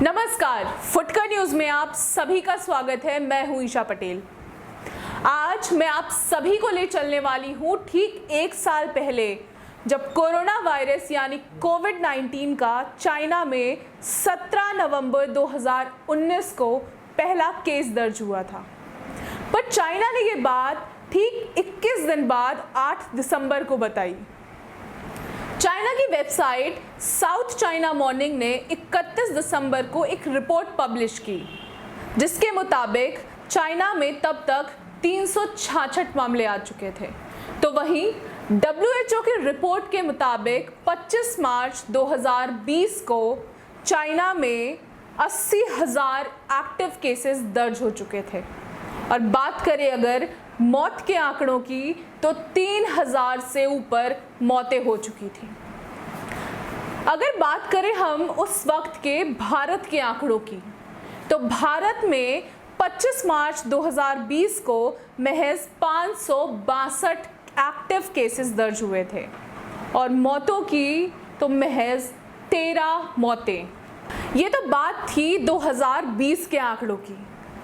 नमस्कार, फुटकर न्यूज में आप सभी का स्वागत है। मैं हूं ईशा पटेल। आज मैं आप सभी को ले चलने वाली हूं ठीक एक साल पहले, जब कोरोना वायरस यानी कोविड-19 का चाइना में 17 नवंबर 2019 को पहला केस दर्ज हुआ था। पर चाइना ने ये बात ठीक 21 दिन बाद 8 दिसंबर को बताई। चाइना की वेबसाइट साउथ चाइना मॉर्निंग ने 31 दिसंबर को एक रिपोर्ट पब्लिश की, जिसके मुताबिक चाइना में तब तक 366 मामले आ चुके थे। तो वहीं WHO की रिपोर्ट के मुताबिक 25 मार्च 2020 को चाइना में 80,000 एक्टिव केसेस दर्ज हो चुके थे। और बात करें अगर मौत के आंकड़ों की, तो 3,000 से ऊपर मौतें हो चुकी थी। अगर बात करें हम उस वक्त के भारत के आंकड़ों की, तो भारत में 25 मार्च 2020 को महज 562 एक्टिव केसेस दर्ज हुए थे और मौतों की तो महज 13 मौतें। ये तो बात थी 2020 के आंकड़ों की।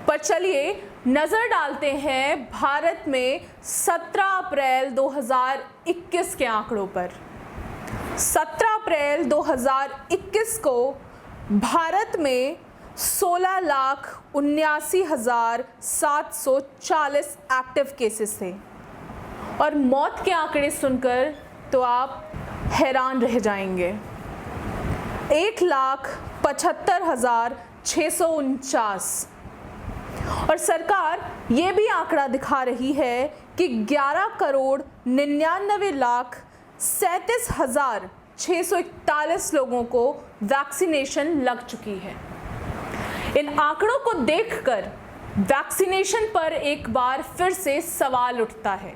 पर चलिए नजर डालते हैं भारत में 17 अप्रैल 2021 के आंकड़ों पर। 17 अप्रैल 2021 को भारत में 16,79,740 एक्टिव केसेस थे और मौत के आंकड़े सुनकर तो आप हैरान रह जाएंगे। 1,75,649। और सरकार ये भी आंकड़ा दिखा रही है कि 11,39,37,641 लोगों को वैक्सीनेशन लग चुकी है। इन आंकड़ों को देखकर वैक्सीनेशन पर एक बार फिर से सवाल उठता है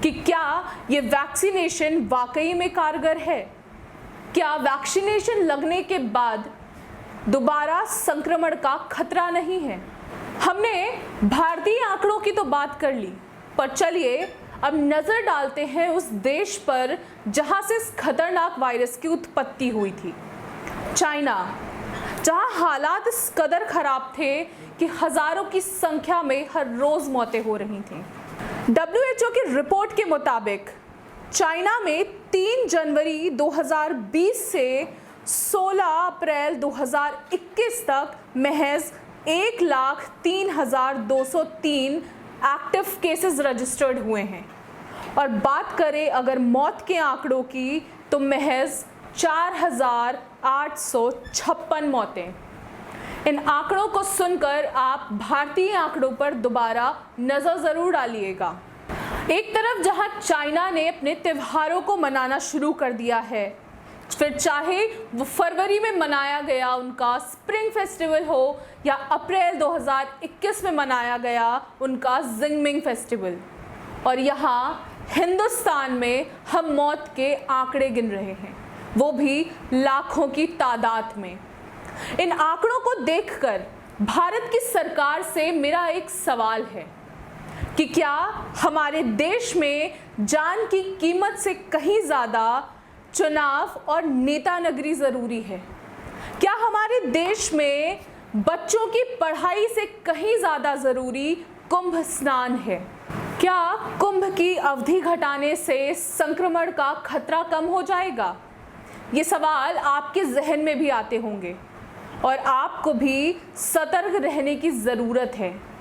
कि क्या ये वैक्सीनेशन वाकई में कारगर है? क्या वैक्सीनेशन लगने के बाद दोबारा संक्रमण का खतरा नहीं है? हमने भारतीय आंकड़ों की तो बात कर ली, पर चलिए अब नजर डालते हैं उस देश पर जहां से इस खतरनाक वायरस की उत्पत्ति हुई थी, चाइना, जहां हालात इस कदर खराब थे कि हजारों की संख्या में हर रोज मौतें हो रही थीं। WHO की रिपोर्ट के मुताबिक चाइना में 3 जनवरी 2020 से 16 अप्रैल 2021 तक महज 1,03,203 एक्टिव केसेस रजिस्टर्ड हुए हैं। और बात करें अगर मौत के आंकड़ों की, तो महज 4,856 मौतें। इन आंकड़ों को सुनकर आप भारतीय आंकड़ों पर दोबारा नजर जरूर डालिएगा। एक तरफ जहां चाइना ने अपने त्योहारों को मनाना शुरू कर दिया है, फिर चाहे वो फरवरी में मनाया गया उनका स्प्रिंग फेस्टिवल हो या अप्रैल 2021 में मनाया गया उनका जिंगमिंग फेस्टिवल, और यहाँ हिंदुस्तान में हम मौत के आंकड़े गिन रहे हैं, वो भी लाखों की तादाद में। इन आंकड़ों को देखकर भारत की सरकार से मेरा एक सवाल है कि क्या हमारे देश में जान की कीमत से कहीं ज़्यादा चुनाव और नेता नगरी जरूरी है? क्या हमारे देश में बच्चों की पढ़ाई से कहीं ज़्यादा ज़रूरी कुंभ स्नान है? क्या कुंभ की अवधि घटाने से संक्रमण का खतरा कम हो जाएगा? ये सवाल आपके जहन में भी आते होंगे और आपको भी सतर्क रहने की ज़रूरत है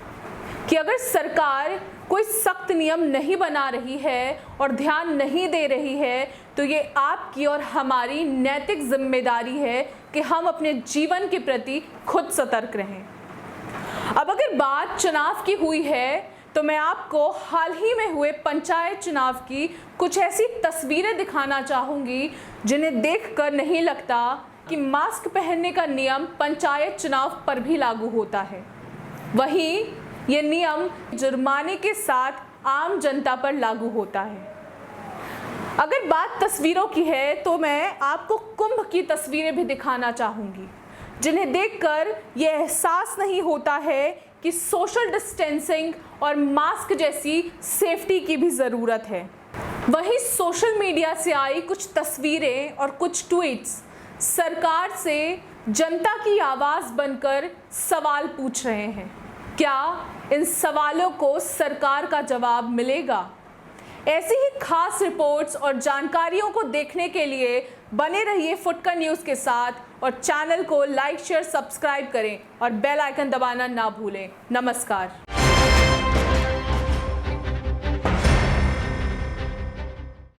कि अगर सरकार कोई सख्त नियम नहीं बना रही है और ध्यान नहीं दे रही है, तो ये आपकी और हमारी नैतिक जिम्मेदारी है कि हम अपने जीवन के प्रति खुद सतर्क रहें। अब अगर बात चुनाव की हुई है, तो मैं आपको हाल ही में हुए पंचायत चुनाव की कुछ ऐसी तस्वीरें दिखाना चाहूँगी जिन्हें देखकर नहीं लगता कि मास्क पहनने का नियम पंचायत चुनाव पर भी लागू होता है। वहीं ये नियम जुर्माने के साथ आम जनता पर लागू होता है। अगर बात तस्वीरों की है, तो मैं आपको कुंभ की तस्वीरें भी दिखाना चाहूँगी, जिन्हें देखकर ये एहसास नहीं होता है कि सोशल डिस्टेंसिंग और मास्क जैसी सेफ्टी की भी ज़रूरत है। वहीं सोशल मीडिया से आई कुछ तस्वीरें और कुछ ट्वीट्स सरकार से जनता की आवाज बनकर सवाल पूछ रहे हैं। क्या इन सवालों को सरकार का जवाब मिलेगा? ऐसी ही खास रिपोर्ट्स और जानकारियों को देखने के लिए बने रहिए फुटकर न्यूज़ के साथ और चैनल को लाइक शेयर सब्सक्राइब करें और बेल आइकन दबाना ना भूलें। नमस्कार।